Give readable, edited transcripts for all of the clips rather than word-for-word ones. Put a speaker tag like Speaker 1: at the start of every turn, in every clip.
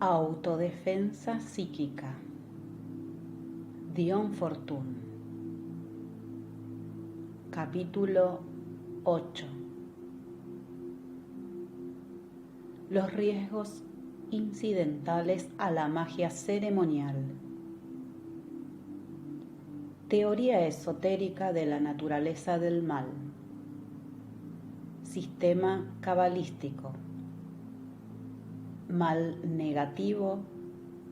Speaker 1: Autodefensa psíquica. Dion Fortune. Capítulo 8. Los riesgos incidentales a la magia ceremonial. Teoría esotérica de la naturaleza del mal. Sistema cabalístico. Mal negativo,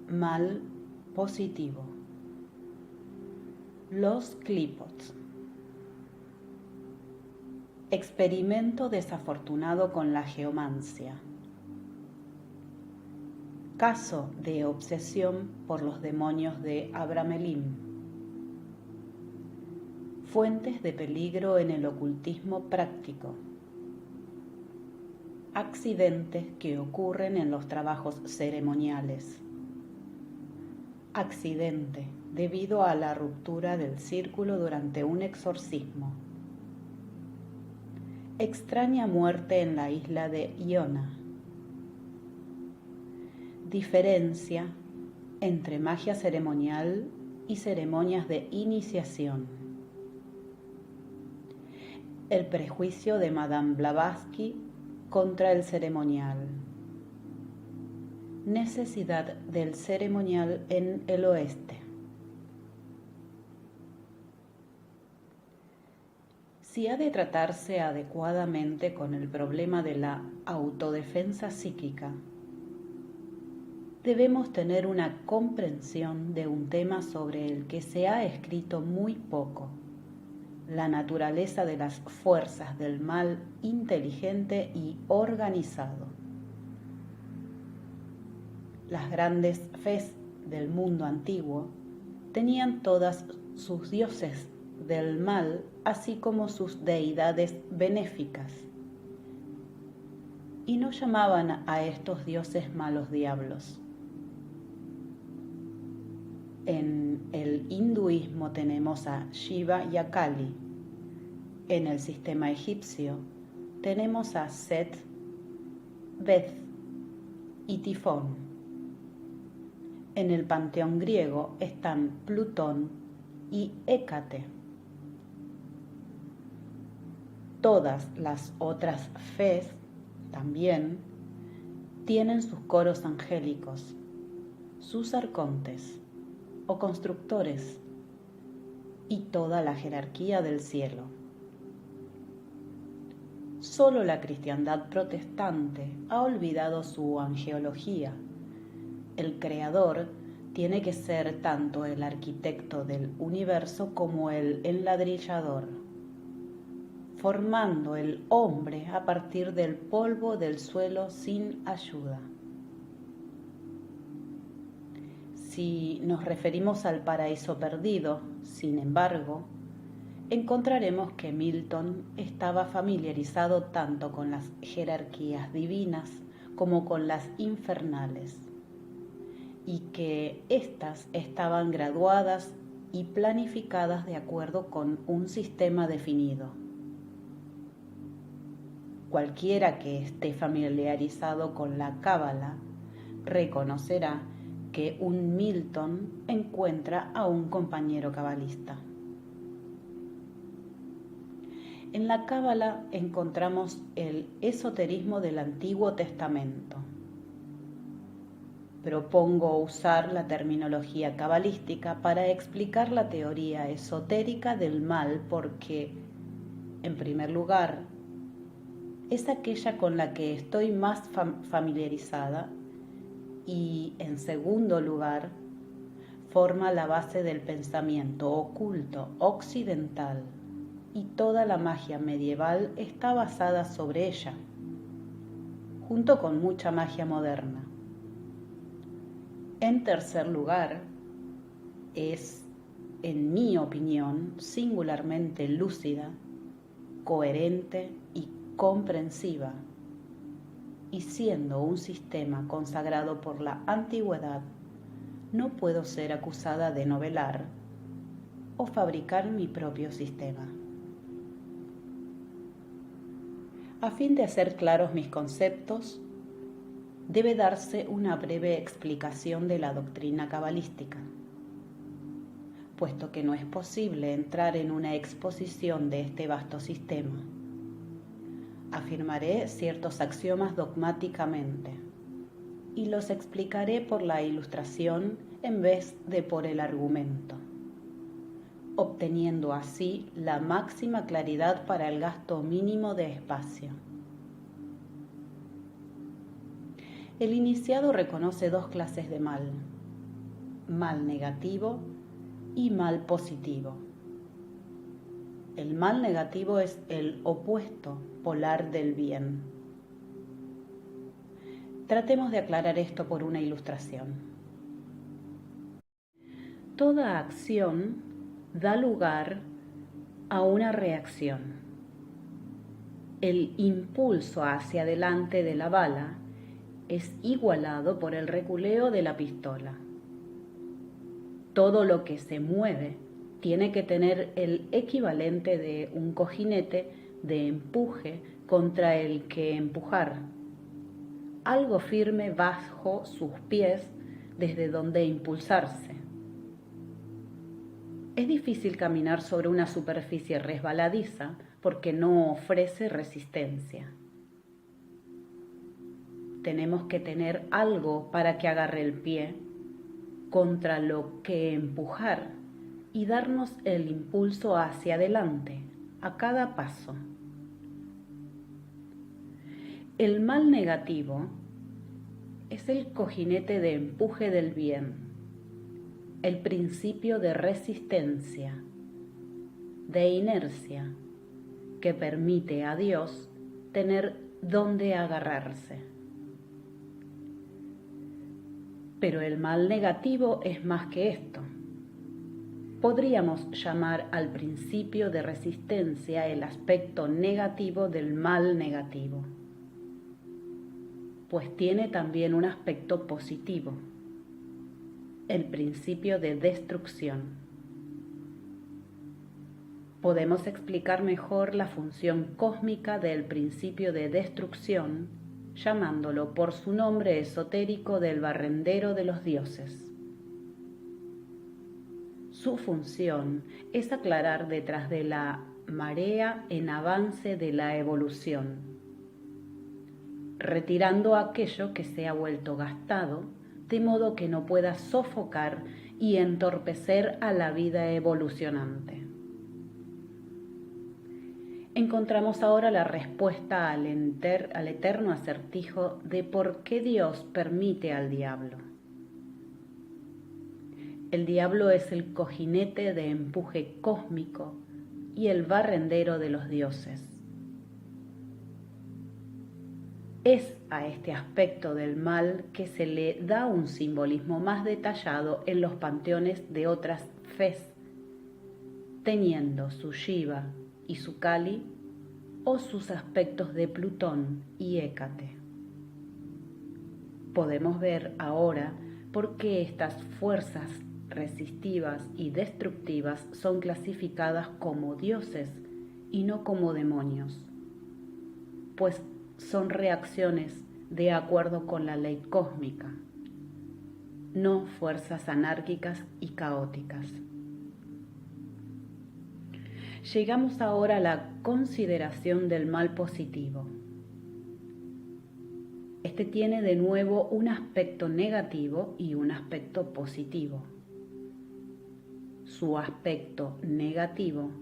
Speaker 1: mal positivo. Los Qlipots. Experimento desafortunado con la geomancia. Caso de obsesión por los demonios de Abramelin. Fuentes de peligro en el ocultismo práctico. Accidentes que ocurren en los trabajos ceremoniales. Accidente debido a la ruptura del círculo durante un exorcismo. Extraña muerte en la isla de Iona. Diferencia entre magia ceremonial y ceremonias de iniciación. El prejuicio de Madame Blavatsky contra el ceremonial. Necesidad del ceremonial en el oeste. Si ha de tratarse adecuadamente con el problema de la autodefensa psíquica, debemos tener una comprensión de un tema sobre el que se ha escrito muy poco: la naturaleza de las fuerzas del mal inteligente y organizado. Las grandes fes del mundo antiguo tenían todas sus dioses del mal, así como sus deidades benéficas, y no llamaban a estos dioses malos diablos. En el hinduismo tenemos a Shiva y a Kali. En el sistema egipcio tenemos a Set, Beth y Tifón. En el panteón griego están Plutón y Hécate. Todas las otras fes también tienen sus coros angélicos, sus arcontes o constructores y toda la jerarquía del cielo. Solo la cristiandad protestante ha olvidado su angeología. El creador tiene que ser tanto el arquitecto del universo como el enladrillador, formando el hombre a partir del polvo del suelo sin ayuda. Si nos referimos al paraíso perdido, sin embargo, encontraremos que Milton estaba familiarizado tanto con las jerarquías divinas como con las infernales, y que éstas estaban graduadas y planificadas de acuerdo con un sistema definido. Cualquiera que esté familiarizado con la Cábala reconocerá que un Milton encuentra a un compañero cabalista. En la Cábala encontramos el esoterismo del Antiguo Testamento. Propongo usar la terminología cabalística para explicar la teoría esotérica del mal porque, en primer lugar, es aquella con la que estoy más familiarizada y, en segundo lugar, forma la base del pensamiento oculto occidental y toda la magia medieval está basada sobre ella, junto con mucha magia moderna. En tercer lugar, es, en mi opinión, singularmente lúcida, coherente y comprensiva, y siendo un sistema consagrado por la antigüedad, no puedo ser acusada de novelar o fabricar mi propio sistema. A fin de hacer claros mis conceptos, debe darse una breve explicación de la doctrina cabalística, puesto que no es posible entrar en una exposición de este vasto sistema. Afirmaré ciertos axiomas dogmáticamente y los explicaré por la ilustración en vez de por el argumento, obteniendo así la máxima claridad para el gasto mínimo de espacio. El iniciado reconoce dos clases de mal: mal negativo y mal positivo. El mal negativo es el opuesto polar del bien. Tratemos de aclarar esto por una ilustración. Toda acción da lugar a una reacción. El impulso hacia adelante de la bala es igualado por el reculeo de la pistola. Todo lo que se mueve tiene que tener el equivalente de un cojinete de empuje contra el que empujar, algo firme bajo sus pies desde donde impulsarse. Es difícil caminar sobre una superficie resbaladiza porque no ofrece resistencia. Tenemos que tener algo para que agarre el pie, contra lo que empujar y darnos el impulso hacia adelante a cada paso. El mal negativo es el cojinete de empuje del bien, el principio de resistencia, de inercia, que permite a Dios tener dónde agarrarse. Pero el mal negativo es más que esto. Podríamos llamar al principio de resistencia el aspecto negativo del mal negativo, pues tiene también un aspecto positivo, el principio de destrucción. Podemos explicar mejor la función cósmica del principio de destrucción llamándolo por su nombre esotérico del barrendero de los dioses. Su función es aclarar detrás de la marea en avance de la evolución, retirando aquello que se ha vuelto gastado, de modo que no pueda sofocar y entorpecer a la vida evolucionante. Encontramos ahora la respuesta al eterno acertijo de por qué Dios permite al diablo. El diablo es el cojinete de empuje cósmico y el barrendero de los dioses. Es a este aspecto del mal que se le da un simbolismo más detallado en los panteones de otras fes, teniendo su Shiva y su Kali o sus aspectos de Plutón y Hécate. Podemos ver ahora por qué estas fuerzas resistivas y destructivas son clasificadas como dioses y no como demonios, pues son reacciones de acuerdo con la ley cósmica, no fuerzas anárquicas y caóticas. Llegamos ahora a la consideración del mal positivo. Este tiene de nuevo un aspecto negativo y un aspecto positivo. Su aspecto negativo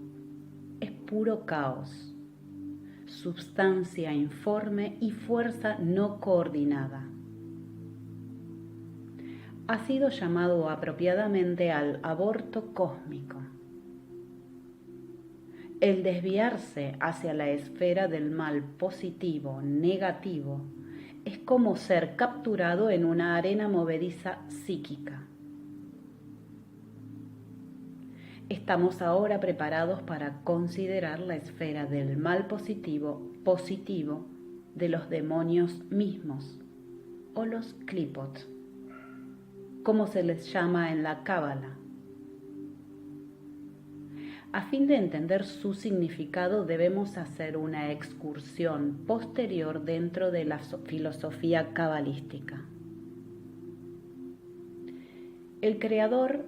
Speaker 1: es puro caos, substancia informe y fuerza no coordinada. Ha sido llamado apropiadamente al aborto cósmico. El desviarse hacia la esfera del mal positivo, negativo, es como ser capturado en una arena movediza psíquica. Estamos ahora preparados para considerar la esfera del mal positivo de los demonios mismos, o los klipot, como se les llama en la Cábala. A fin de entender su significado debemos hacer una excursión posterior dentro de la filosofía cabalística. El Creador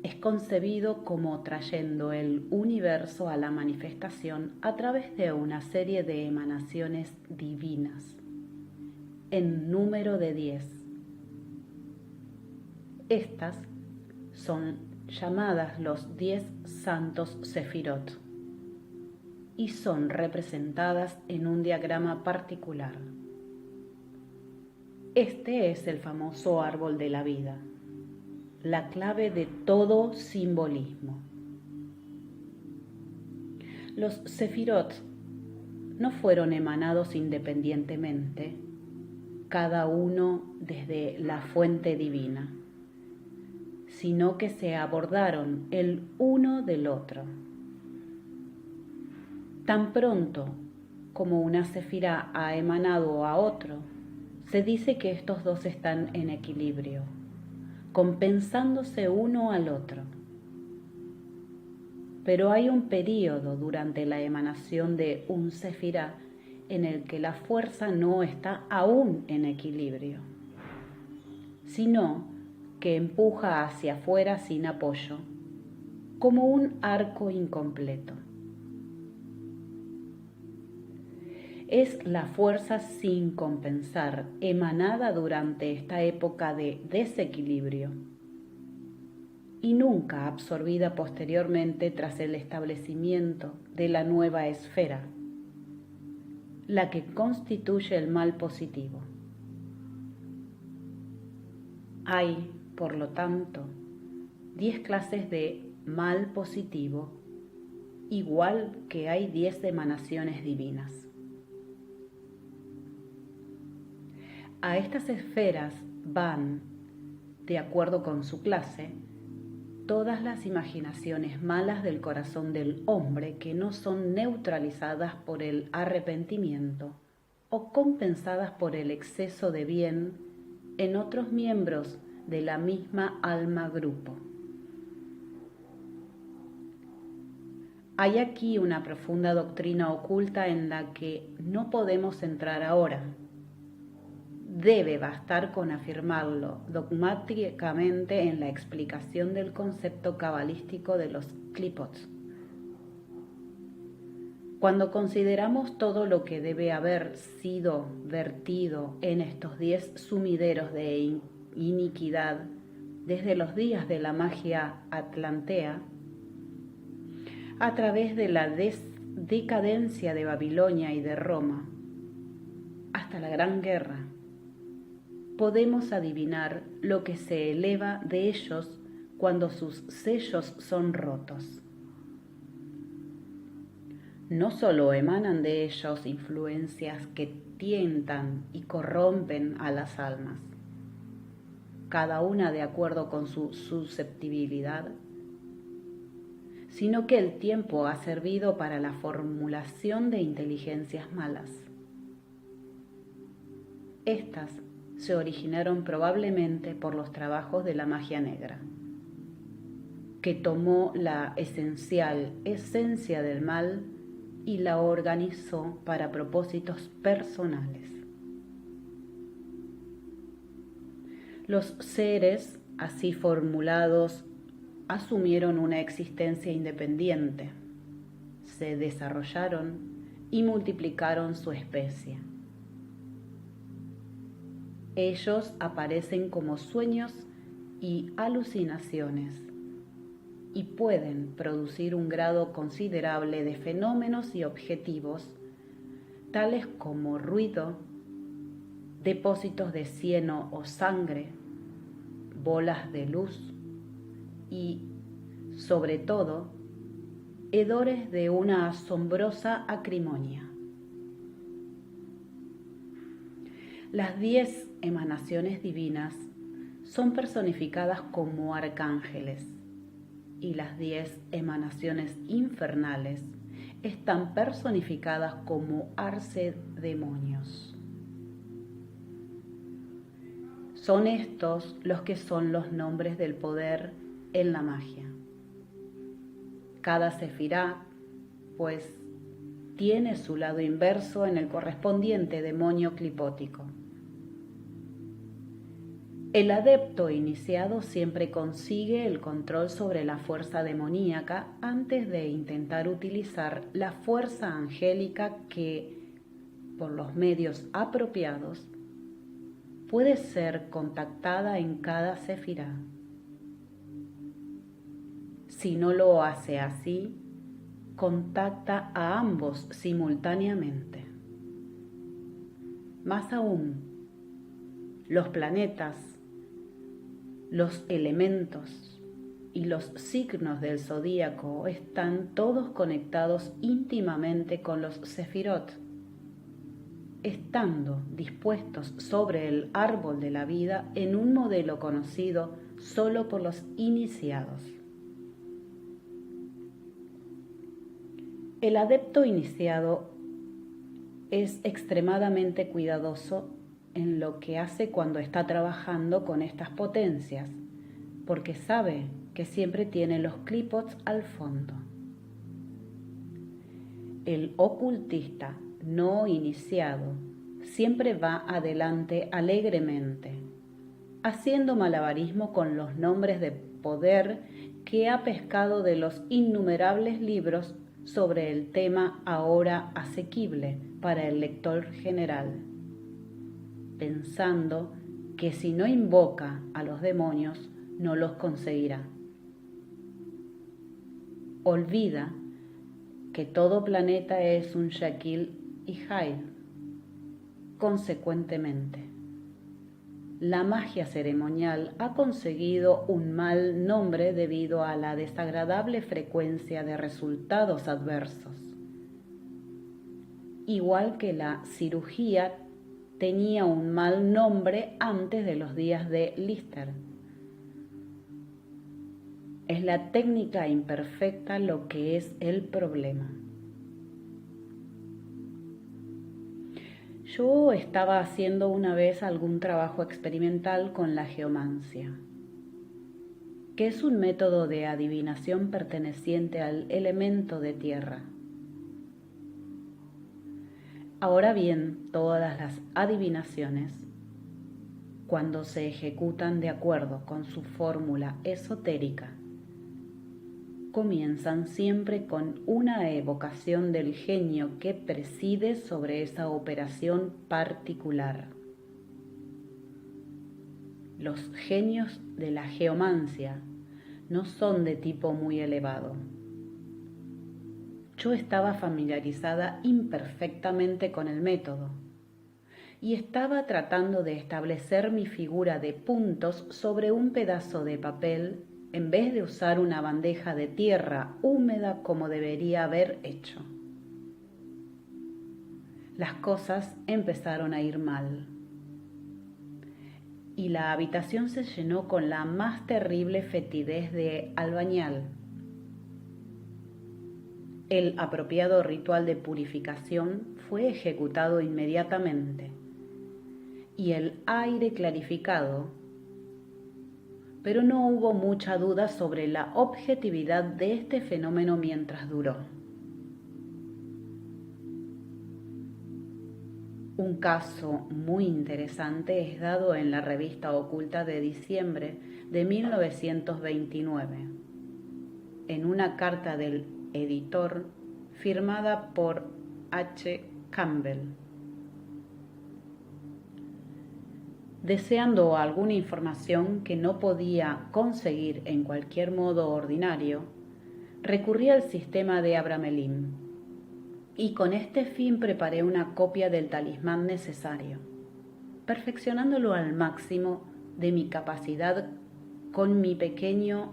Speaker 1: es concebido como trayendo el universo a la manifestación a través de una serie de emanaciones divinas, en número de 10. Estas son llamadas los 10 santos Sefirot y son representadas en un diagrama particular. Este es el famoso árbol de la vida, la clave de todo simbolismo. Los Sefirot no fueron emanados independientemente, cada uno desde la fuente divina, sino que se abordaron el uno del otro. Tan pronto como una sefirá ha emanado a otro, se dice que estos dos están en equilibrio, compensándose uno al otro. Pero hay un período durante la emanación de un sefirá en el que la fuerza no está aún en equilibrio, sino que empuja hacia afuera sin apoyo, como un arco incompleto. Es la fuerza sin compensar, emanada durante esta época de desequilibrio y nunca absorbida posteriormente tras el establecimiento de la nueva esfera, la que constituye el mal positivo. Hay, por lo tanto, 10 clases de mal positivo, igual que hay 10 emanaciones divinas. A estas esferas van, de acuerdo con su clase, todas las imaginaciones malas del corazón del hombre que no son neutralizadas por el arrepentimiento o compensadas por el exceso de bien en otros miembros de la misma alma grupo. Hay aquí una profunda doctrina oculta en la que no podemos entrar ahora. Debe bastar con afirmarlo dogmáticamente en la explicación del concepto cabalístico de los Qlipot. Cuando consideramos todo lo que debe haber sido vertido en estos 10 sumideros de iniquidad desde los días de la magia atlantea, a través de la decadencia de Babilonia y de Roma, hasta la Gran Guerra, podemos adivinar lo que se eleva de ellos cuando sus sellos son rotos. No solo emanan de ellos influencias que tientan y corrompen a las almas, cada una de acuerdo con su susceptibilidad, sino que el tiempo ha servido para la formulación de inteligencias malas. Estas se originaron probablemente por los trabajos de la magia negra, que tomó la esencial esencia del mal y la organizó para propósitos personales. Los seres así formulados asumieron una existencia independiente, se desarrollaron y multiplicaron su especie. Ellos aparecen como sueños y alucinaciones y pueden producir un grado considerable de fenómenos y objetivos, tales como ruido, depósitos de cieno o sangre, bolas de luz y, sobre todo, hedores de una asombrosa acrimonia. Las 10 emanaciones divinas son personificadas como arcángeles y las 10 emanaciones infernales están personificadas como arcedemonios. Son estos los que son los nombres del poder en la magia. cada sefirá, pues tiene su lado inverso en el correspondiente demonio clipótico. El adepto iniciado siempre consigue el control sobre la fuerza demoníaca antes de intentar utilizar la fuerza angélica que, por los medios apropiados, puede ser contactada en cada sefirá. Si no lo hace así, contacta a ambos simultáneamente. Más aún, los planetas, los elementos y los signos del zodíaco están todos conectados íntimamente con los sefirot, estando dispuestos sobre el árbol de la vida en un modelo conocido solo por los iniciados. El adepto iniciado es extremadamente cuidadoso en lo que hace cuando está trabajando con estas potencias, porque sabe que siempre tiene los clipots al fondo. El ocultista no iniciado siempre va adelante alegremente, haciendo malabarismo con los nombres de poder que ha pescado de los innumerables libros sobre el tema ahora asequible para el lector general, pensando que si no invoca a los demonios no los conseguirá. Olvida que todo planeta es un Shakil y Hail. Consecuentemente, la magia ceremonial ha conseguido un mal nombre debido a la desagradable frecuencia de resultados adversos. Igual que la cirugía tenía un mal nombre antes de los días de Lister. Es la técnica imperfecta lo que es el problema. Yo estaba haciendo una vez algún trabajo experimental con la geomancia, que es un método de adivinación perteneciente al elemento de tierra. Ahora bien, todas las adivinaciones, cuando se ejecutan de acuerdo con su fórmula esotérica, comienzan siempre con una evocación del genio que preside sobre esa operación particular. Los genios de la geomancia no son de tipo muy elevado. Yo estaba familiarizada imperfectamente con el método y estaba tratando de establecer mi figura de puntos sobre un pedazo de papel en vez de usar una bandeja de tierra húmeda como debería haber hecho. Las cosas empezaron a ir mal y la habitación se llenó con la más terrible fetidez de albañal. El apropiado ritual de purificación fue ejecutado inmediatamente y el aire clarificado, pero no hubo mucha duda sobre la objetividad de este fenómeno mientras duró. Un caso muy interesante es dado en la Revista Oculta de diciembre de 1929, en una carta del editor firmada por H. Campbell. Deseando alguna información que no podía conseguir en cualquier modo ordinario, recurrí al sistema de Abramelin y con este fin preparé una copia del talismán necesario, perfeccionándolo al máximo de mi capacidad con mi pequeño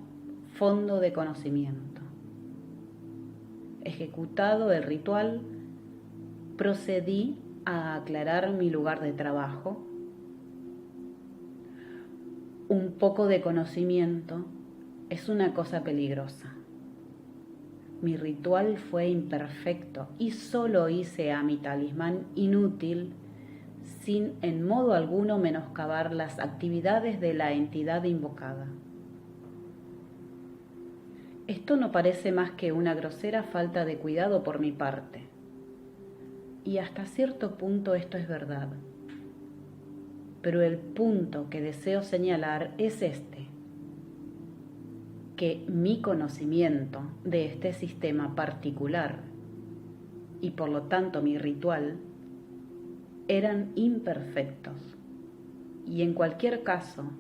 Speaker 1: fondo de conocimiento. Ejecutado el ritual, procedí a aclarar mi lugar de trabajo. Un poco de conocimiento es una cosa peligrosa. Mi ritual fue imperfecto y solo hice a mi talismán inútil sin en modo alguno menoscabar las actividades de la entidad invocada. Esto no parece más que una grosera falta de cuidado por mi parte. Y hasta cierto punto esto es verdad. Pero el punto que deseo señalar es este, que mi conocimiento de este sistema particular y por lo tanto mi ritual eran imperfectos y en cualquier caso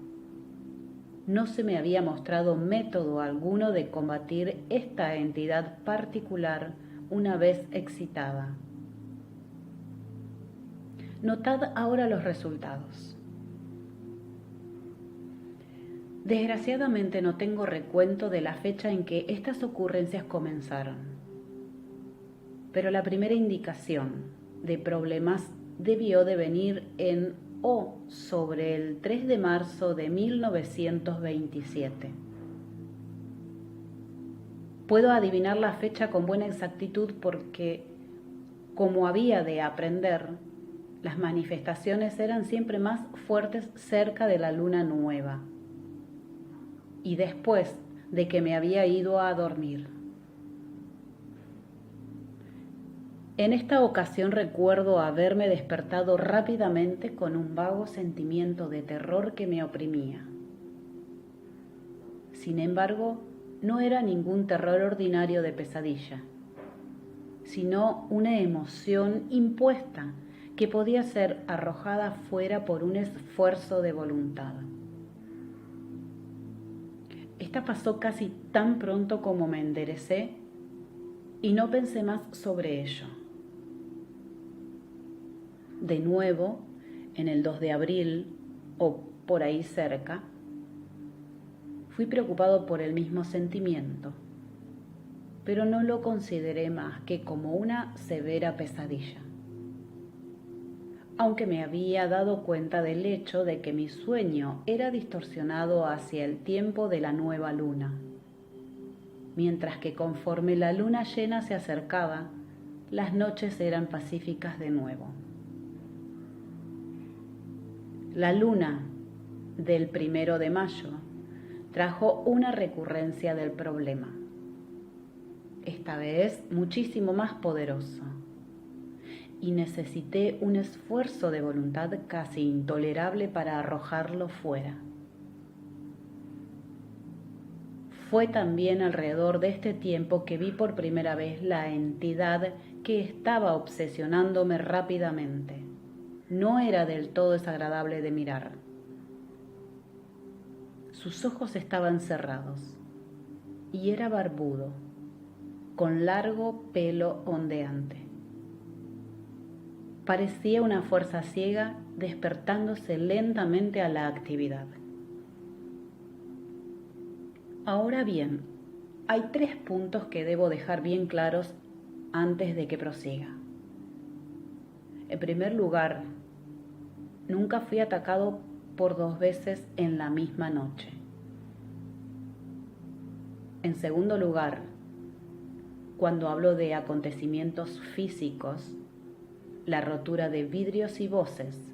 Speaker 1: no se me había mostrado método alguno de combatir esta entidad particular una vez excitada. Notad ahora los resultados. Desgraciadamente no tengo recuento de la fecha en que estas ocurrencias comenzaron, pero la primera indicación de problemas debió de venir en o sobre el 3 de marzo de 1927. Puedo adivinar la fecha con buena exactitud porque, como había de aprender, las manifestaciones eran siempre más fuertes cerca de la luna nueva y después de que me había ido a dormir. En esta ocasión recuerdo haberme despertado rápidamente con un vago sentimiento de terror que me oprimía. Sin embargo, no era ningún terror ordinario de pesadilla, sino una emoción impuesta que podía ser arrojada fuera por un esfuerzo de voluntad. Esta pasó casi tan pronto como me enderecé y no pensé más sobre ello. De nuevo, en el 2 de abril, o por ahí cerca, fui preocupado por el mismo sentimiento, pero no lo consideré más que como una severa pesadilla, aunque me había dado cuenta del hecho de que mi sueño era distorsionado hacia el tiempo de la nueva luna, mientras que conforme la luna llena se acercaba, las noches eran pacíficas de nuevo. La luna del 1 de mayo trajo una recurrencia del problema, esta vez muchísimo más poderoso, y necesité un esfuerzo de voluntad casi intolerable para arrojarlo fuera. Fue también alrededor de este tiempo que vi por primera vez la entidad que estaba obsesionándome rápidamente. No era del todo desagradable de mirar. Sus ojos estaban cerrados y era barbudo, con largo pelo ondeante. Parecía una fuerza ciega despertándose lentamente a la actividad. Ahora bien, hay 3 puntos que debo dejar bien claros antes de que prosiga. En primer lugar, nunca fui atacado por 2 veces en la misma noche. En segundo lugar, cuando hablo de acontecimientos físicos, la rotura de vidrios y voces,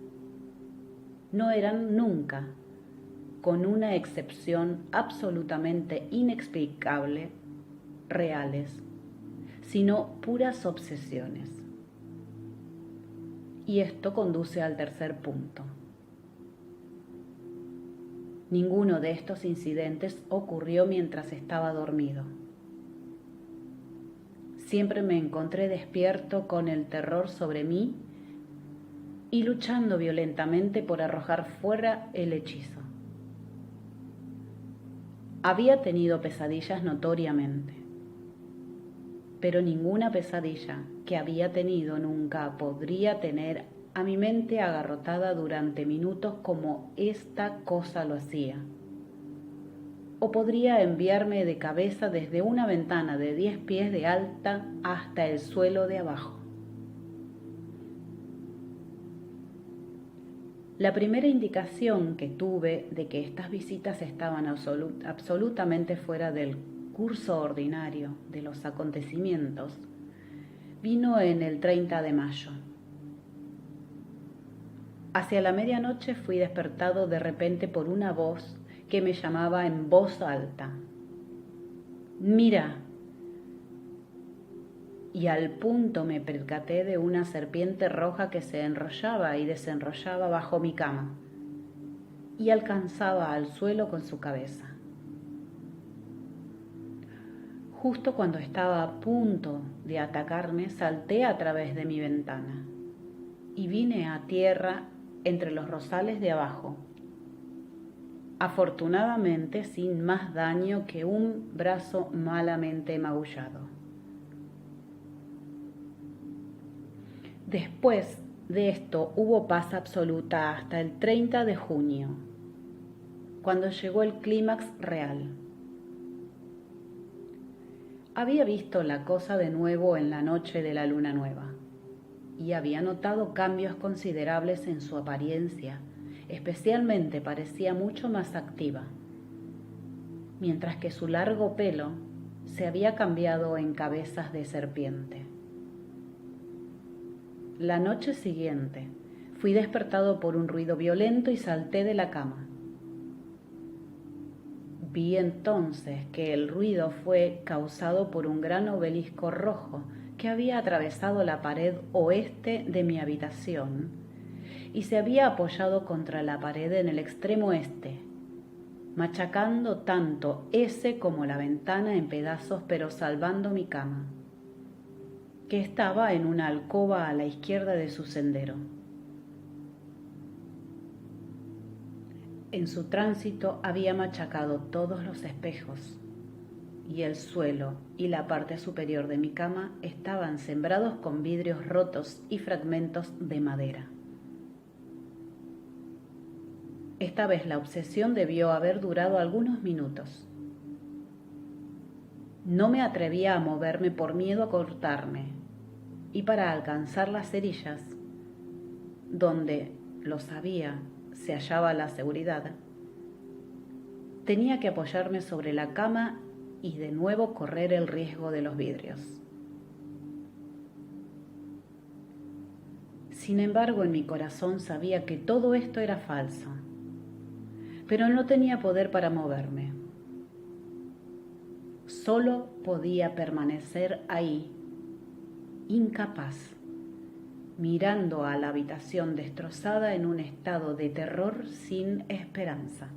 Speaker 1: no eran nunca, con una excepción absolutamente inexplicable, reales, sino puras obsesiones. Y esto conduce al tercer punto. Ninguno de estos incidentes ocurrió mientras estaba dormido. Siempre me encontré despierto con el terror sobre mí y luchando violentamente por arrojar fuera el hechizo. Había tenido pesadillas notoriamente, pero ninguna pesadilla que había tenido nunca podría tener a mi mente agarrotada durante minutos como esta cosa lo hacía. O podría enviarme de cabeza desde una ventana de 10 pies de alta hasta el suelo de abajo. La primera indicación que tuve de que estas visitas estaban absolutamente fuera del curso ordinario de los acontecimientos vino en el 30 de mayo. Hacia la medianoche fui despertado de repente por una voz que me llamaba en voz alta. Mira. Y al punto me percaté de una serpiente roja que se enrollaba y desenrollaba bajo mi cama y alcanzaba al suelo con su cabeza. Justo cuando estaba a punto de atacarme, salté a través de mi ventana y vine a tierra entre los rosales de abajo, afortunadamente sin más daño que un brazo malamente magullado. Después de esto hubo paz absoluta hasta el 30 de junio, cuando llegó el clímax real. Había visto la cosa de nuevo en la noche de la luna nueva y había notado cambios considerables en su apariencia. Especialmente parecía mucho más activa, mientras que su largo pelo se había cambiado en cabezas de serpiente. La noche siguiente fui despertado por un ruido violento y salté de la cama. Vi entonces que el ruido fue causado por un gran obelisco rojo que había atravesado la pared oeste de mi habitación y se había apoyado contra la pared en el extremo este, machacando tanto ese como la ventana en pedazos, pero salvando mi cama, que estaba en una alcoba a la izquierda de su sendero. En su tránsito había machacado todos los espejos, y el suelo y la parte superior de mi cama estaban sembrados con vidrios rotos y fragmentos de madera. Esta vez la obsesión debió haber durado algunos minutos. No me atrevía a moverme por miedo a cortarme, y para alcanzar las cerillas, donde, lo sabía, se hallaba la seguridad, tenía que apoyarme sobre la cama y de nuevo correr el riesgo de los vidrios. Sin embargo, en mi corazón sabía que todo esto era falso, pero no tenía poder para moverme. Solo podía permanecer ahí, incapaz, mirando a la habitación destrozada en un estado de terror sin esperanza.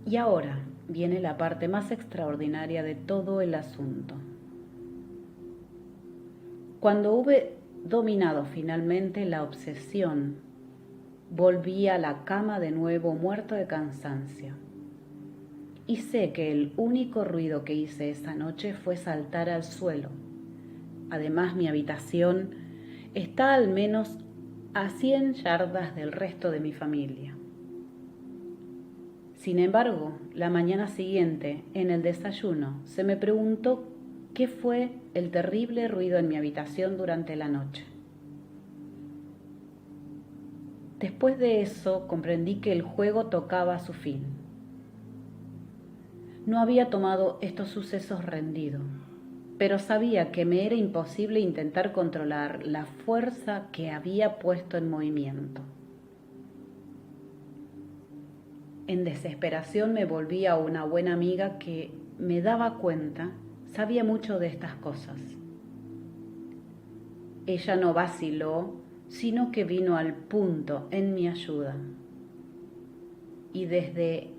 Speaker 1: Y ahora viene la parte más extraordinaria de todo el asunto. Cuando hube dominado finalmente la obsesión, volví a la cama de nuevo muerto de cansancio. Y sé que el único ruido que hice esa noche fue saltar al suelo. Además, mi habitación está al menos a 100 yardas del resto de mi familia. Sin embargo, la mañana siguiente, en el desayuno, se me preguntó qué fue el terrible ruido en mi habitación durante la noche. Después de eso, comprendí que el juego tocaba a su fin. No había tomado estos sucesos rendido, pero sabía que me era imposible intentar controlar la fuerza que había puesto en movimiento. En desesperación me volví a una buena amiga que, me daba cuenta, sabía mucho de estas cosas. Ella no vaciló, sino que vino al punto en mi ayuda. Y desde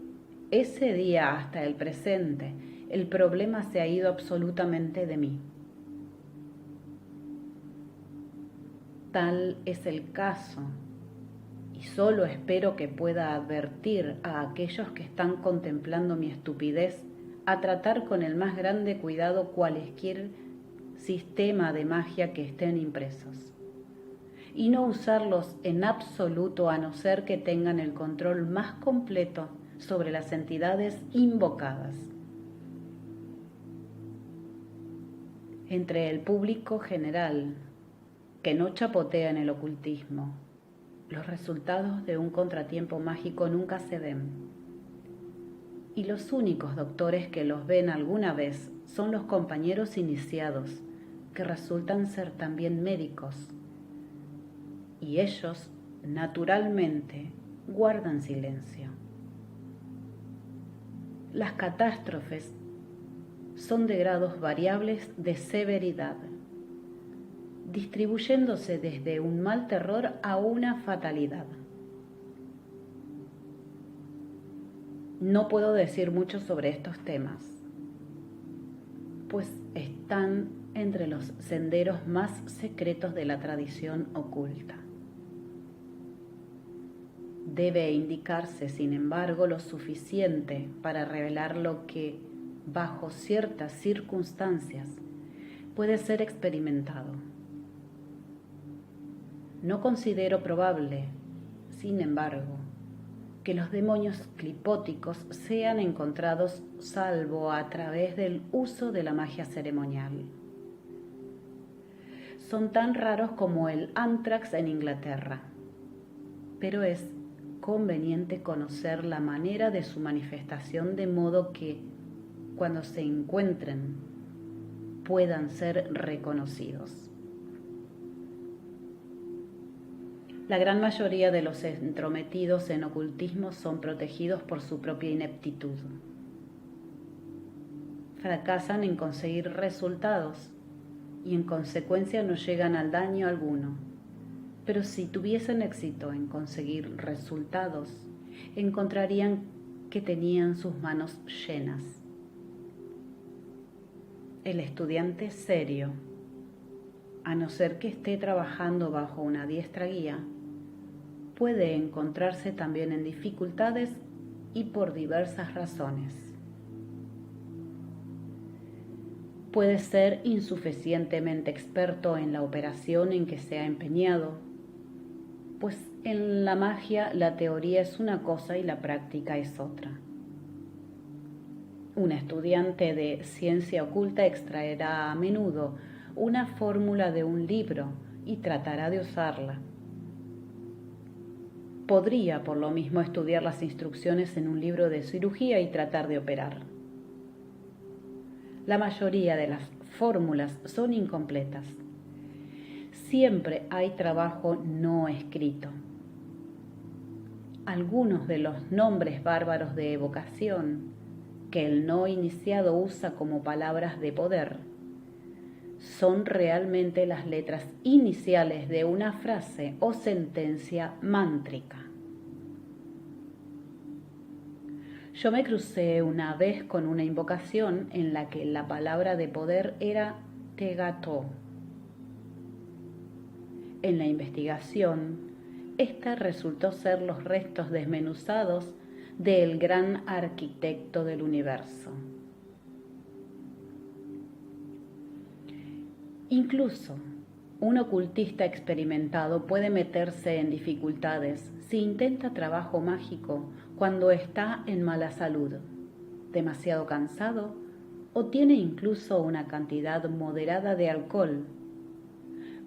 Speaker 1: ese día hasta el presente, el problema se ha ido absolutamente de mí. Tal es el caso, y solo espero que pueda advertir a aquellos que están contemplando mi estupidez a tratar con el más grande cuidado cualesquier sistema de magia que estén impresos, y no usarlos en absoluto a no ser que tengan el control más completo sobre las entidades invocadas. Entre el público general, que no chapotea en el ocultismo, los resultados de un contratiempo mágico nunca se ven, y los únicos doctores que los ven alguna vez son los compañeros iniciados, que resultan ser también médicos, y ellos, naturalmente, guardan silencio. Las catástrofes son de grados variables de severidad, distribuyéndose desde un mal terror a una fatalidad. No puedo decir mucho sobre estos temas, pues están entre los senderos más secretos de la tradición oculta. Debe indicarse, sin embargo, lo suficiente para revelar lo que, bajo ciertas circunstancias, puede ser experimentado. No considero probable, sin embargo, que los demonios clipóticos sean encontrados salvo a través del uso de la magia ceremonial. Son tan raros como el anthrax en Inglaterra, pero es conveniente conocer la manera de su manifestación de modo que, cuando se encuentren, puedan ser reconocidos. La gran mayoría de los entrometidos en ocultismo son protegidos por su propia ineptitud. Fracasan en conseguir resultados y en consecuencia no llegan al daño alguno. Pero si tuviesen éxito en conseguir resultados, encontrarían que tenían sus manos llenas. El estudiante serio, a no ser que esté trabajando bajo una diestra guía, puede encontrarse también en dificultades y por diversas razones. Puede ser insuficientemente experto en la operación en que se ha empeñado, pues en la magia la teoría es una cosa y la práctica es otra. Un estudiante de ciencia oculta extraerá a menudo una fórmula de un libro y tratará de usarla. Podría, por lo mismo, estudiar las instrucciones en un libro de cirugía y tratar de operar. La mayoría de las fórmulas son incompletas. Siempre hay trabajo no escrito. Algunos de los nombres bárbaros de evocación que el no iniciado usa como palabras de poder son realmente las letras iniciales de una frase o sentencia mántrica. Yo me crucé una vez con una invocación en la que la palabra de poder era Tegató. En la investigación, esta resultó ser los restos desmenuzados del gran arquitecto del universo. Incluso un ocultista experimentado puede meterse en dificultades si intenta trabajo mágico cuando está en mala salud, demasiado cansado o tiene incluso una cantidad moderada de alcohol,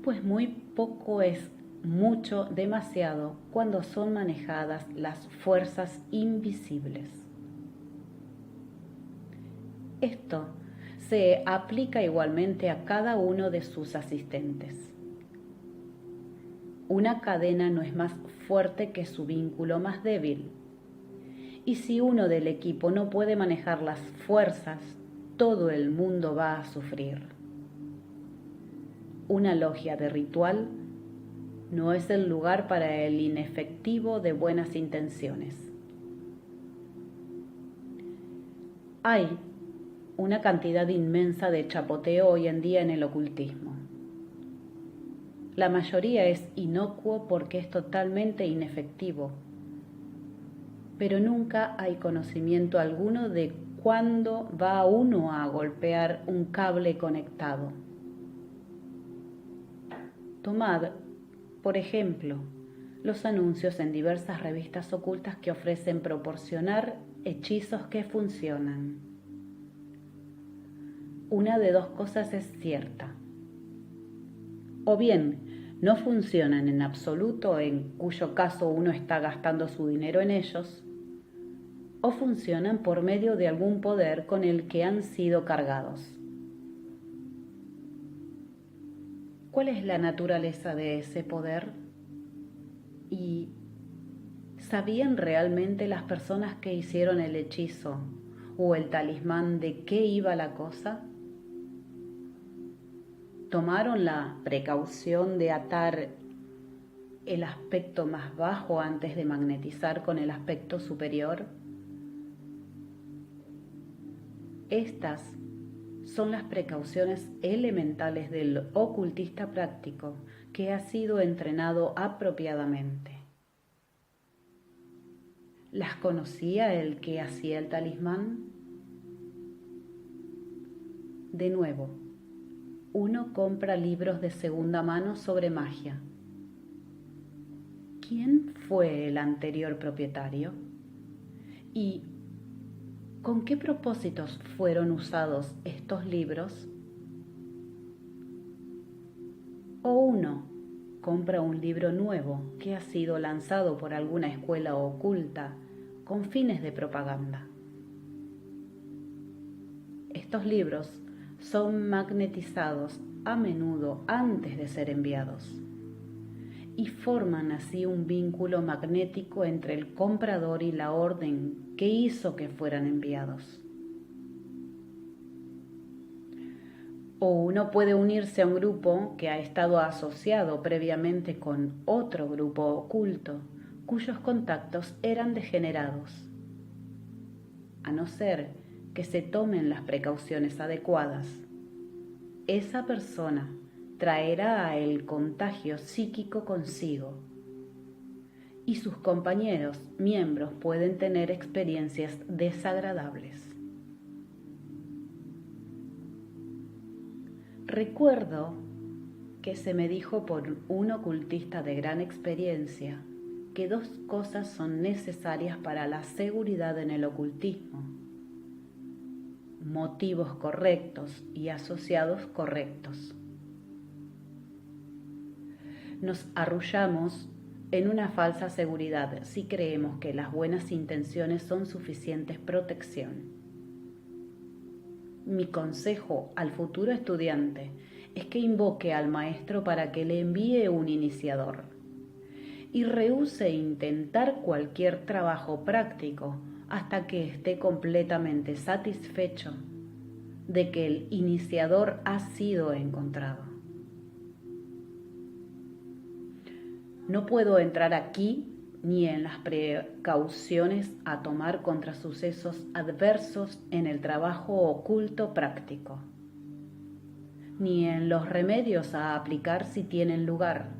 Speaker 1: pues muy poco es mucho demasiado cuando son manejadas las fuerzas invisibles. Esto se aplica igualmente a cada uno de sus asistentes. Una cadena no es más fuerte que su vínculo más débil. Y si uno del equipo no puede manejar las fuerzas, todo el mundo va a sufrir. Una logia de ritual no es el lugar para el inefectivo de buenas intenciones. Hay una cantidad inmensa de chapoteo hoy en día en el ocultismo. La mayoría es inocuo porque es totalmente inefectivo, pero nunca hay conocimiento alguno de cuándo va uno a golpear un cable conectado. Tomad, por ejemplo, los anuncios en diversas revistas ocultas que ofrecen proporcionar hechizos que funcionan. Una de dos cosas es cierta. O bien no funcionan en absoluto, en cuyo caso uno está gastando su dinero en ellos, o funcionan por medio de algún poder con el que han sido cargados. ¿Cuál es la naturaleza de ese poder? ¿Y sabían realmente las personas que hicieron el hechizo o el talismán de qué iba la cosa? ¿Tomaron la precaución de atar el aspecto más bajo antes de magnetizar con el aspecto superior? Estas son las precauciones elementales del ocultista práctico que ha sido entrenado apropiadamente. ¿Las conocía el que hacía el talismán? De nuevo, uno compra libros de segunda mano sobre magia. ¿Quién fue el anterior propietario? ¿Y con qué propósitos fueron usados estos libros? O uno compra un libro nuevo que ha sido lanzado por alguna escuela oculta con fines de propaganda. Estos libros son magnetizados a menudo antes de ser enviados y forman así un vínculo magnético entre el comprador y la orden que hizo que fueran enviados. O uno puede unirse a un grupo que ha estado asociado previamente con otro grupo oculto, cuyos contactos eran degenerados. A no ser que se tomen las precauciones adecuadas, esa persona traerá el contagio psíquico consigo y sus compañeros miembros pueden tener experiencias desagradables. Recuerdo que se me dijo por un ocultista de gran experiencia que dos cosas son necesarias para la seguridad en el ocultismo: motivos correctos y asociados correctos. Nos arrullamos en una falsa seguridad si creemos que las buenas intenciones son suficientes protección. Mi consejo al futuro estudiante es que invoque al maestro para que le envíe un iniciador y rehúse intentar cualquier trabajo práctico hasta que esté completamente satisfecho de que el iniciador ha sido encontrado. No puedo entrar aquí ni en las precauciones a tomar contra sucesos adversos en el trabajo oculto práctico, ni en los remedios a aplicar si tienen lugar.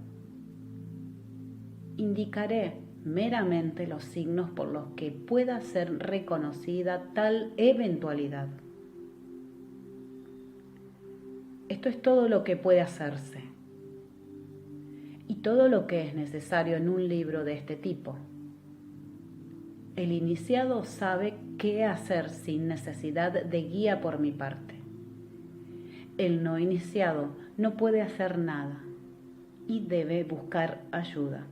Speaker 1: Indicaré meramente los signos por los que pueda ser reconocida tal eventualidad. Esto es todo lo que puede hacerse y todo lo que es necesario en un libro de este tipo. El iniciado sabe qué hacer sin necesidad de guía por mi parte. El no iniciado no puede hacer nada y debe buscar ayuda.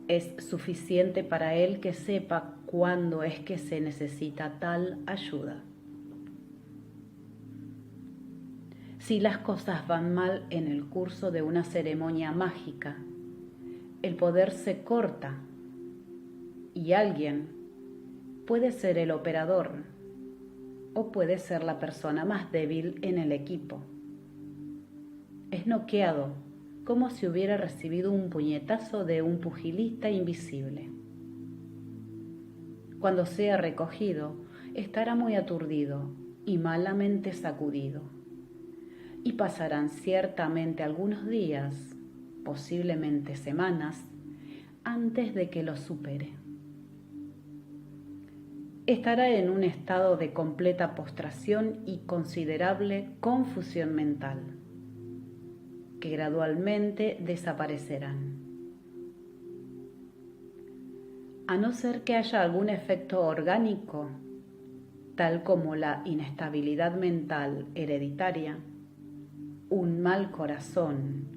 Speaker 1: Es suficiente para él que sepa cuándo es que se necesita tal ayuda. Si las cosas van mal en el curso de una ceremonia mágica, el poder se corta y alguien puede ser el operador o puede ser la persona más débil en el equipo. Es noqueado como si hubiera recibido un puñetazo de un pugilista invisible. Cuando sea recogido, estará muy aturdido y malamente sacudido. Y pasarán ciertamente algunos días, posiblemente semanas, antes de que lo supere. Estará en un estado de completa postración y considerable confusión mental, que gradualmente desaparecerán. A no ser que haya algún efecto orgánico, tal como la inestabilidad mental hereditaria, un mal corazón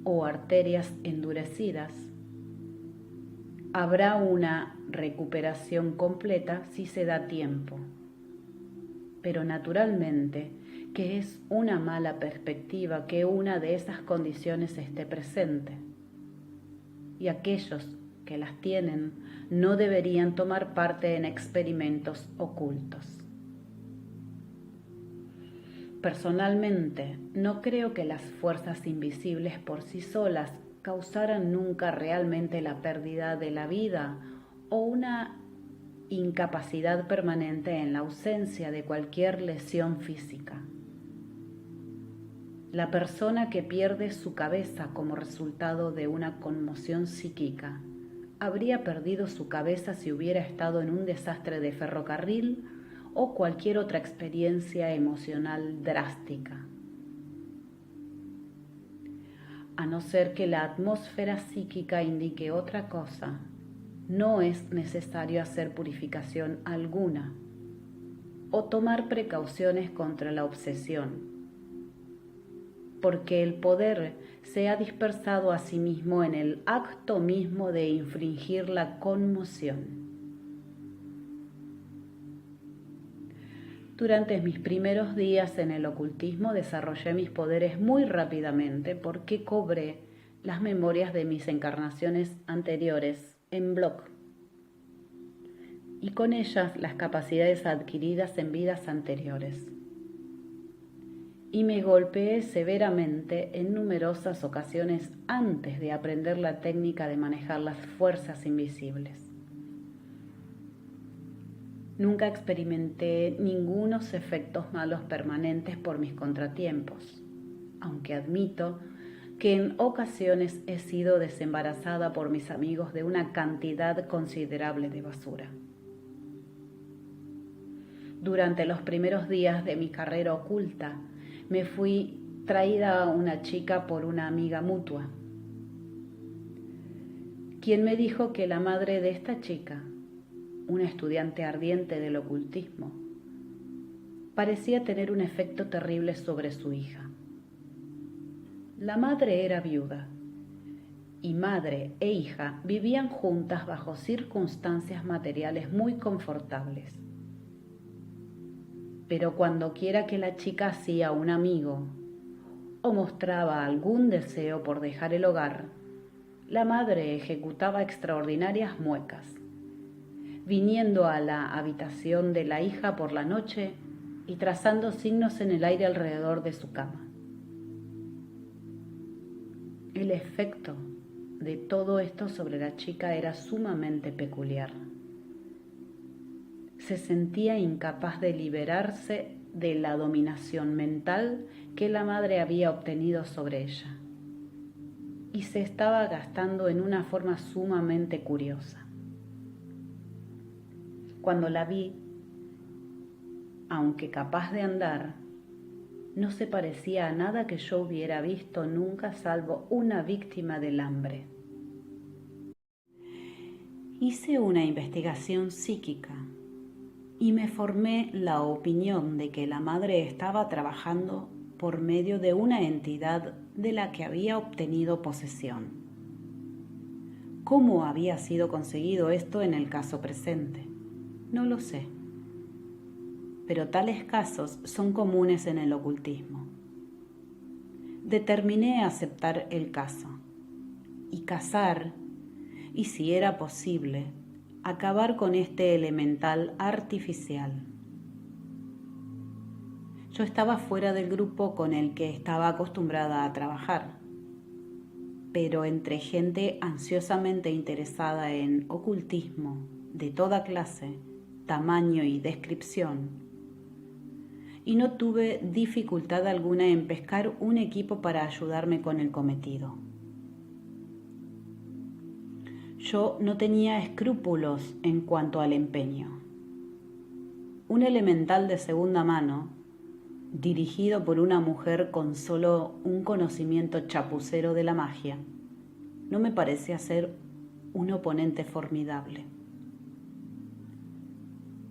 Speaker 1: o arterias endurecidas, habrá una recuperación completa si se da tiempo, pero naturalmente que es una mala perspectiva que una de esas condiciones esté presente, y aquellos que las tienen no deberían tomar parte en experimentos ocultos. Personalmente, no creo que las fuerzas invisibles por sí solas causaran nunca realmente la pérdida de la vida o una incapacidad permanente en la ausencia de cualquier lesión física. La persona que pierde su cabeza como resultado de una conmoción psíquica habría perdido su cabeza si hubiera estado en un desastre de ferrocarril o cualquier otra experiencia emocional drástica. A no ser que la atmósfera psíquica indique otra cosa, no es necesario hacer purificación alguna o tomar precauciones contra la obsesión, porque el poder se ha dispersado a sí mismo en el acto mismo de infringir la conmoción. Durante mis primeros días en el ocultismo desarrollé mis poderes muy rápidamente porque cobré las memorias de mis encarnaciones anteriores en bloc y con ellas las capacidades adquiridas en vidas anteriores. Y me golpeé severamente en numerosas ocasiones antes de aprender la técnica de manejar las fuerzas invisibles. Nunca experimenté ningunos efectos malos permanentes por mis contratiempos, aunque admito que en ocasiones he sido desembarazada por mis amigos de una cantidad considerable de basura. Durante los primeros días de mi carrera oculta, me fui traída a una chica por una amiga mutua, quien me dijo que la madre de esta chica, una estudiante ardiente del ocultismo, parecía tener un efecto terrible sobre su hija. La madre era viuda y madre e hija vivían juntas bajo circunstancias materiales muy confortables. Pero cuando quiera que la chica hacía un amigo o mostraba algún deseo por dejar el hogar, la madre ejecutaba extraordinarias muecas, viniendo a la habitación de la hija por la noche y trazando signos en el aire alrededor de su cama. El efecto de todo esto sobre la chica era sumamente peculiar. Se sentía incapaz de liberarse de la dominación mental que la madre había obtenido sobre ella, y se estaba gastando en una forma sumamente curiosa. Cuando la vi, aunque capaz de andar, no se parecía a nada que yo hubiera visto nunca salvo una víctima del hambre. Hice una investigación psíquica y me formé la opinión de que la madre estaba trabajando por medio de una entidad de la que había obtenido posesión. ¿Cómo había sido conseguido esto en el caso presente? No lo sé. Pero tales casos son comunes en el ocultismo. Determiné aceptar el caso y cazar, y si era posible, acabar con este elemental artificial. Yo estaba fuera del grupo con el que estaba acostumbrada a trabajar, pero entre gente ansiosamente interesada en ocultismo de toda clase, tamaño y descripción, y no tuve dificultad alguna en pescar un equipo para ayudarme con el cometido. Yo no tenía escrúpulos en cuanto al empeño. Un elemental de segunda mano, dirigido por una mujer con solo un conocimiento chapucero de la magia, no me parecía ser un oponente formidable.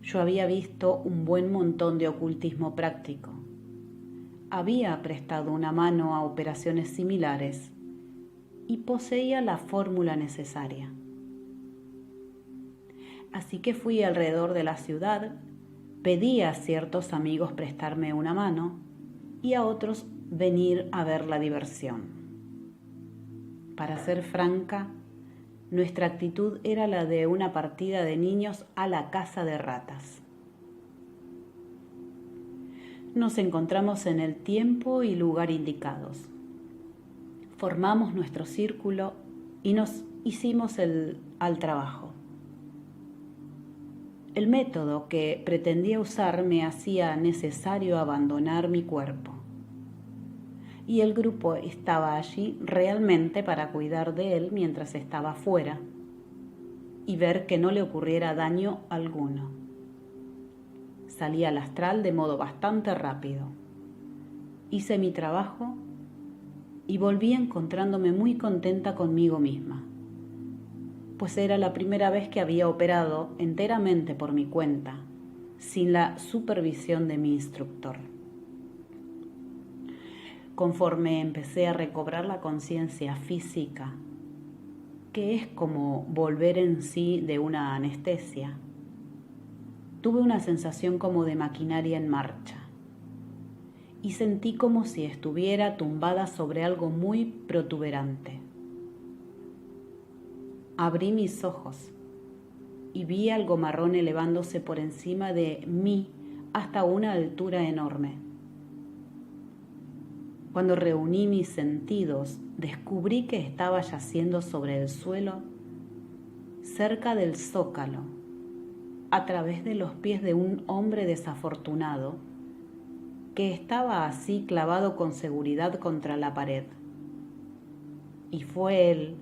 Speaker 1: Yo había visto un buen montón de ocultismo práctico. Había prestado una mano a operaciones similares y poseía la fórmula necesaria. Así que fui alrededor de la ciudad, pedí a ciertos amigos prestarme una mano y a otros venir a ver la diversión. Para ser franca, nuestra actitud era la de una partida de niños a la caza de ratas. Nos encontramos en el tiempo y lugar indicados. Formamos nuestro círculo y nos hicimos al trabajo. El método que pretendía usar me hacía necesario abandonar mi cuerpo. Y el grupo estaba allí realmente para cuidar de él mientras estaba fuera y ver que no le ocurriera daño alguno. Salí al astral de modo bastante rápido. Hice mi trabajo y volví encontrándome muy contenta conmigo misma, pues era la primera vez que había operado enteramente por mi cuenta, sin la supervisión de mi instructor. Conforme empecé a recobrar la conciencia física, que es como volver en sí de una anestesia, tuve una sensación como de maquinaria en marcha y sentí como si estuviera tumbada sobre algo muy protuberante. Abrí mis ojos y vi algo marrón elevándose por encima de mí hasta una altura enorme. Cuando reuní mis sentidos, descubrí que estaba yaciendo sobre el suelo, cerca del zócalo, a través de los pies de un hombre desafortunado que estaba así clavado con seguridad contra la pared. Y fue él,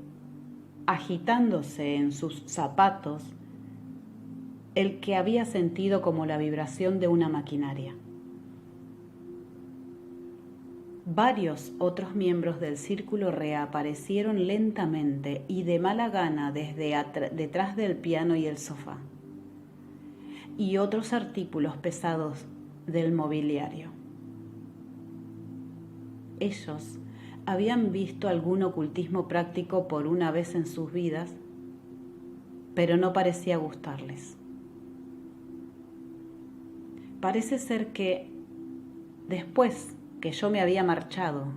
Speaker 1: agitándose en sus zapatos, el que había sentido como la vibración de una maquinaria. Varios otros miembros del círculo reaparecieron lentamente y de mala gana desde detrás del piano y el sofá, y otros artículos pesados del mobiliario. Ellos habían visto algún ocultismo práctico por una vez en sus vidas, pero no parecía gustarles. Parece ser que después que yo me había marchado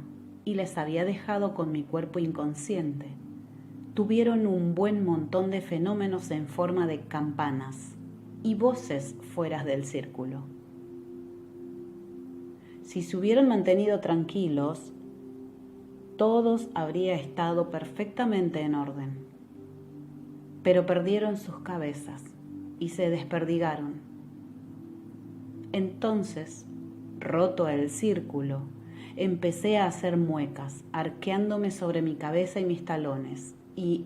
Speaker 1: y les había dejado con mi cuerpo inconsciente, tuvieron un buen montón de fenómenos en forma de campanas y voces fuera del círculo. Si se hubieran mantenido tranquilos, todos habría estado perfectamente en orden, pero perdieron sus cabezas y se desperdigaron. Entonces, roto el círculo, empecé a hacer muecas, arqueándome sobre mi cabeza y mis talones, y,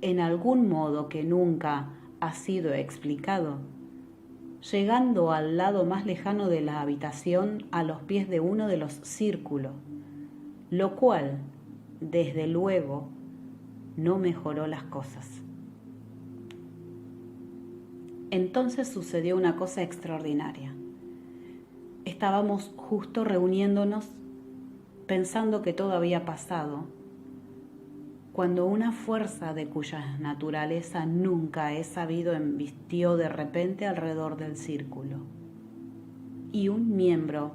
Speaker 1: en algún modo que nunca ha sido explicado, llegando al lado más lejano de la habitación a los pies de uno de los círculos, lo cual, desde luego, no mejoró las cosas. Entonces sucedió una cosa extraordinaria. Estábamos justo reuniéndonos, pensando que todo había pasado, cuando una fuerza de cuya naturaleza nunca he sabido embistió de repente alrededor del círculo, y un miembro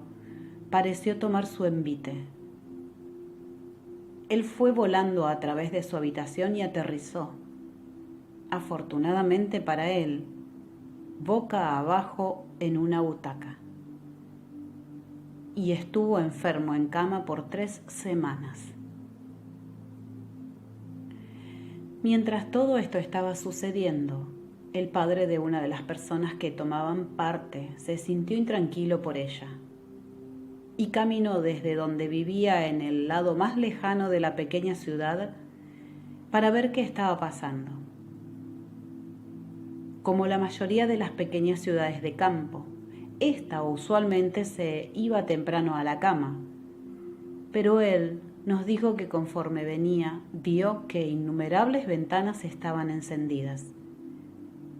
Speaker 1: pareció tomar su envite. Él fue volando a través de su habitación y aterrizó, afortunadamente para él, boca abajo en una butaca. Y estuvo enfermo en cama por 3 semanas. Mientras todo esto estaba sucediendo, el padre de una de las personas que tomaban parte se sintió intranquilo por ella y caminó desde donde vivía en el lado más lejano de la pequeña ciudad para ver qué estaba pasando. Como la mayoría de las pequeñas ciudades de campo, esta usualmente se iba temprano a la cama, pero él nos dijo que conforme venía, vio que innumerables ventanas estaban encendidas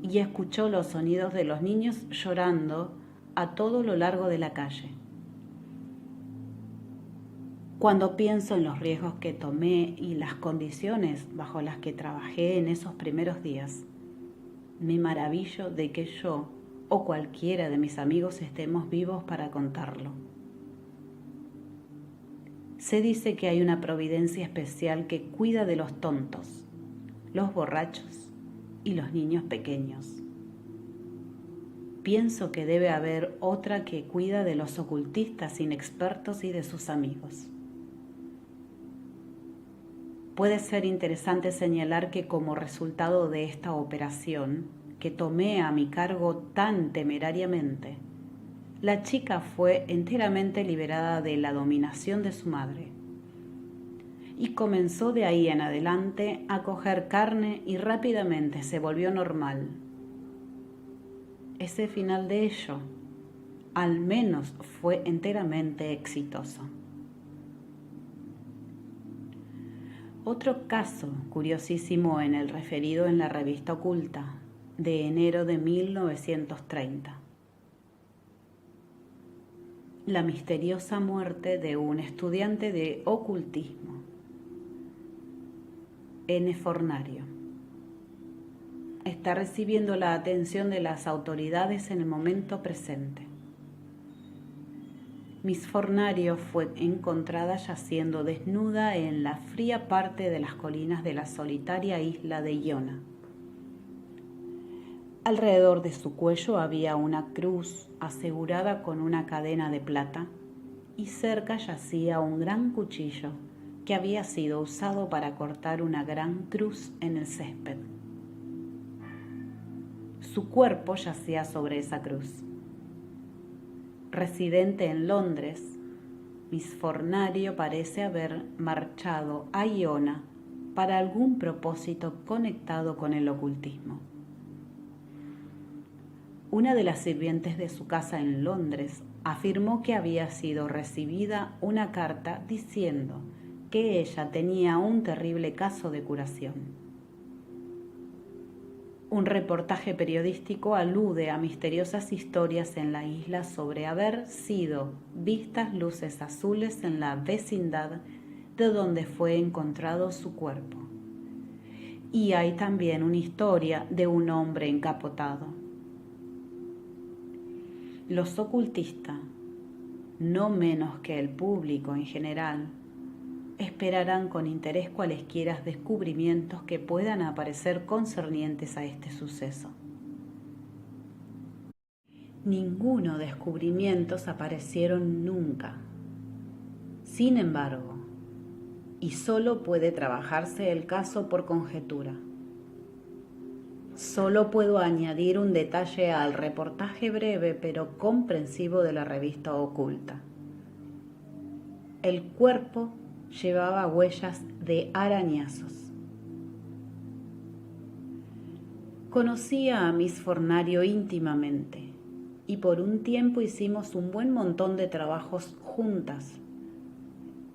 Speaker 1: y escuchó los sonidos de los niños llorando a todo lo largo de la calle. Cuando pienso en los riesgos que tomé y las condiciones bajo las que trabajé en esos primeros días, me maravillo de que yo o cualquiera de mis amigos estemos vivos para contarlo. Se dice que hay una providencia especial que cuida de los tontos, los borrachos y los niños pequeños. Pienso que debe haber otra que cuida de los ocultistas inexpertos y de sus amigos. Puede ser interesante señalar que como resultado de esta operación, que tomé a mi cargo tan temerariamente, la chica fue enteramente liberada de la dominación de su madre y comenzó de ahí en adelante a coger carne y rápidamente se volvió normal. Ese final de ello, al menos, fue enteramente exitoso. Otro caso curiosísimo en el referido en la revista Oculta, de enero de 1930. La misteriosa muerte de un estudiante de ocultismo, N. Fornario. Está recibiendo la atención de las autoridades en el momento presente. Miss Fornario fue encontrada yaciendo desnuda en la fría parte de las colinas de la solitaria isla de Iona. Alrededor de su cuello había una cruz asegurada con una cadena de plata y cerca yacía un gran cuchillo que había sido usado para cortar una gran cruz en el césped. Su cuerpo yacía sobre esa cruz. Residente en Londres, Miss Fornario parece haber marchado a Iona para algún propósito conectado con el ocultismo. Una de las sirvientes de su casa en Londres afirmó que había sido recibida una carta diciendo que ella tenía un terrible caso de curación. Un reportaje periodístico alude a misteriosas historias en la isla sobre haber sido vistas luces azules en la vecindad de donde fue encontrado su cuerpo. Y hay también una historia de un hombre encapotado. Los ocultistas, no menos que el público en general, esperarán con interés cualesquiera descubrimientos que puedan aparecer concernientes a este suceso. Ninguno descubrimientos aparecieron nunca. Sin embargo, y solo puede trabajarse el caso por conjetura. Solo puedo añadir un detalle al reportaje breve pero comprensivo de la revista Oculta. El cuerpo llevaba huellas de arañazos. Conocía a Miss Fornario íntimamente y por un tiempo hicimos un buen montón de trabajos juntas,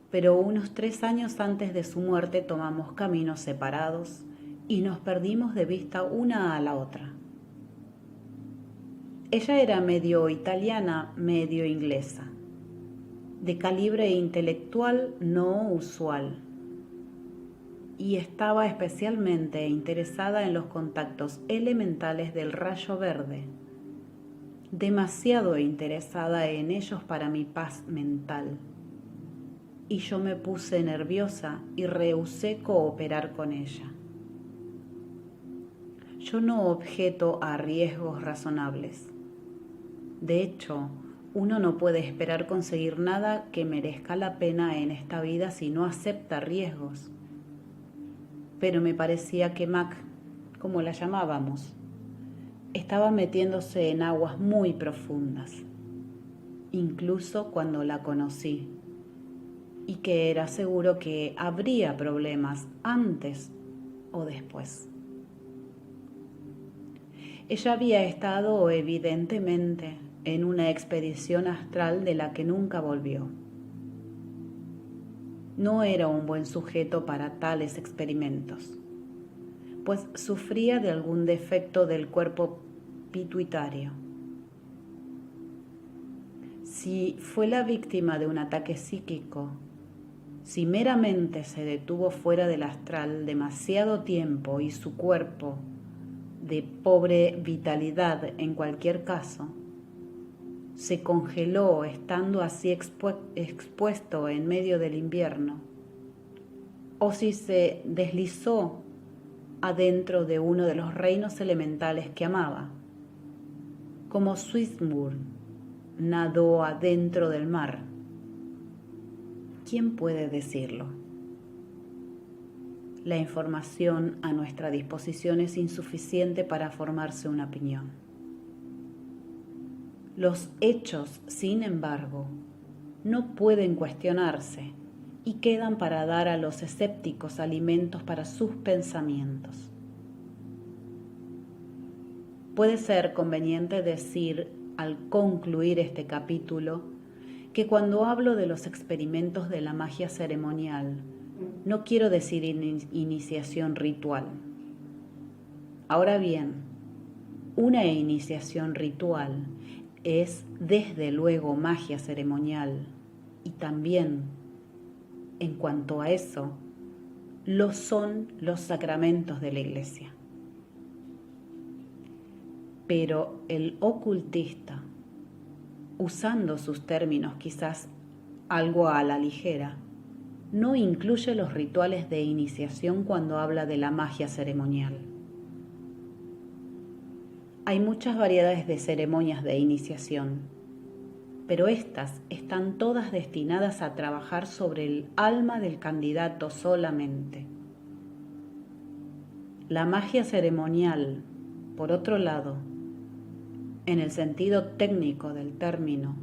Speaker 1: pero unos 3 años antes de su muerte tomamos caminos separados y nos perdimos de vista una a la otra. Ella era medio italiana, medio inglesa, de calibre intelectual no usual, y estaba especialmente interesada en los contactos elementales del rayo verde, demasiado interesada en ellos para mi paz mental, y yo me puse nerviosa y rehusé cooperar con ella. Yo no objeto a riesgos razonables. De hecho, uno no puede esperar conseguir nada que merezca la pena en esta vida si no acepta riesgos. Pero me parecía que Mac, como la llamábamos, estaba metiéndose en aguas muy profundas, incluso cuando la conocí, y que era seguro que habría problemas antes o después. Ella había estado evidentemente en una expedición astral de la que nunca volvió. No era un buen sujeto para tales experimentos, pues sufría de algún defecto del cuerpo pituitario. Si fue la víctima de un ataque psíquico, si meramente se detuvo fuera del astral demasiado tiempo y su cuerpo, de pobre vitalidad en cualquier caso, se congeló estando así expuesto en medio del invierno, o si se deslizó adentro de uno de los reinos elementales que amaba, como Swinburne nadó adentro del mar. ¿Quién puede decirlo? La información a nuestra disposición es insuficiente para formarse una opinión. Los hechos, sin embargo, no pueden cuestionarse y quedan para dar a los escépticos alimentos para sus pensamientos. Puede ser conveniente decir, al concluir este capítulo, que cuando hablo de los experimentos de la magia ceremonial, no quiero decir iniciación ritual. Ahora bien, una iniciación ritual es desde luego magia ceremonial y también, en cuanto a eso, lo son los sacramentos de la Iglesia. Pero el ocultista, usando sus términos quizás algo a la ligera, no incluye los rituales de iniciación cuando habla de la magia ceremonial. Hay muchas variedades de ceremonias de iniciación, pero estas están todas destinadas a trabajar sobre el alma del candidato solamente. La magia ceremonial, por otro lado, en el sentido técnico del término,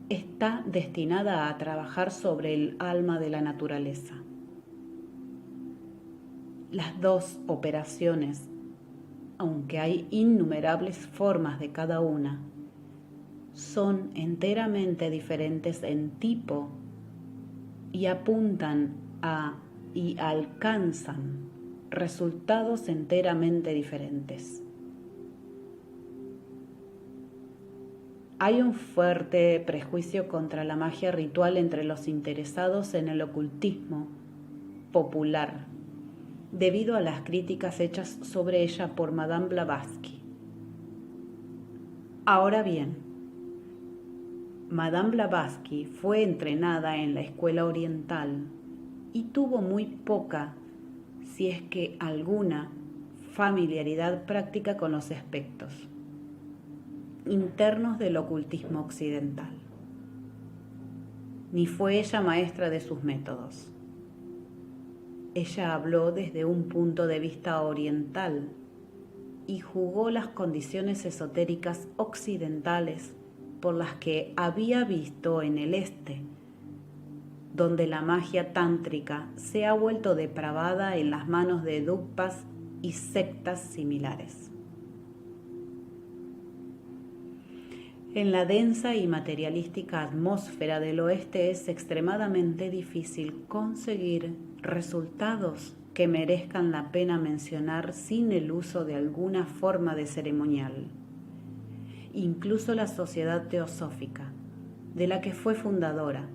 Speaker 1: está destinada a trabajar sobre el alma de la naturaleza. Las dos operaciones, aunque hay innumerables formas de cada una, son enteramente diferentes en tipo y apuntan a y alcanzan resultados enteramente diferentes. Hay un fuerte prejuicio contra la magia ritual entre los interesados en el ocultismo popular, debido a las críticas hechas sobre ella por Madame Blavatsky. Ahora bien, Madame Blavatsky fue entrenada en la escuela oriental y tuvo muy poca, si es que alguna, familiaridad práctica con los aspectos internos del ocultismo occidental. Ni fue ella maestra de sus métodos. Ella habló desde un punto de vista oriental y jugó las condiciones esotéricas occidentales por las que había visto en el este, donde la magia tántrica se ha vuelto depravada en las manos de dugpas y sectas similares. En la densa y materialística atmósfera del oeste es extremadamente difícil conseguir resultados que merezcan la pena mencionar sin el uso de alguna forma de ceremonial. Incluso la sociedad teosófica, de la que fue fundadora,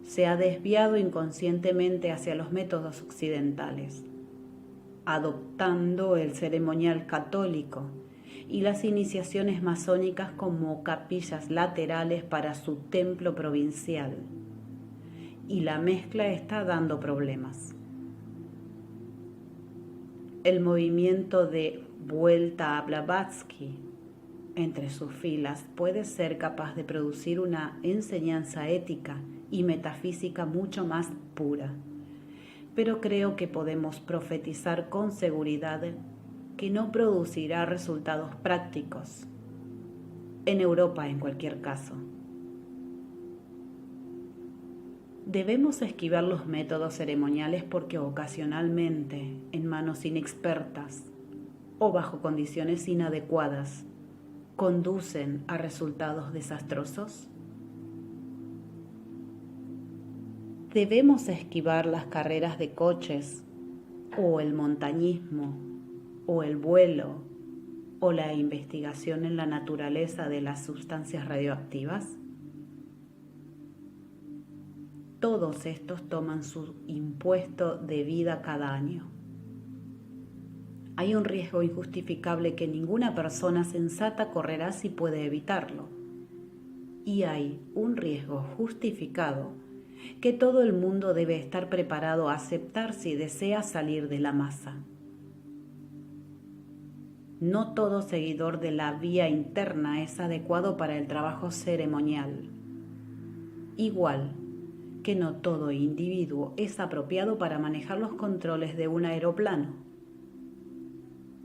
Speaker 1: se ha desviado inconscientemente hacia los métodos occidentales, adoptando el ceremonial católico y las iniciaciones masónicas como capillas laterales para su templo provincial, y la mezcla está dando problemas. El movimiento de vuelta a Blavatsky entre sus filas puede ser capaz de producir una enseñanza ética y metafísica mucho más pura, pero creo que podemos profetizar con seguridad que no producirá resultados prácticos, en Europa en cualquier caso. Debemos esquivar los métodos ceremoniales porque ocasionalmente, en manos inexpertas o bajo condiciones inadecuadas, conducen a resultados desastrosos. Debemos esquivar las carreras de coches o el montañismo o el vuelo, o la investigación en la naturaleza de las sustancias radioactivas. Todos estos toman su impuesto de vida cada año. Hay un riesgo injustificable que ninguna persona sensata correrá si puede evitarlo. Y hay un riesgo justificado que todo el mundo debe estar preparado a aceptar si desea salir de la masa. No todo seguidor de la vía interna es adecuado para el trabajo ceremonial. Igual que no todo individuo es apropiado para manejar los controles de un aeroplano.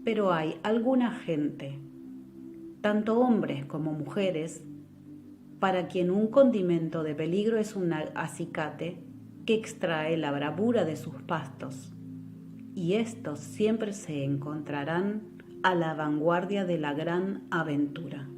Speaker 1: Pero hay alguna gente, tanto hombres como mujeres, para quien un condimento de peligro es un acicate que extrae la bravura de sus pastos, y estos siempre se encontrarán a la vanguardia de la gran aventura.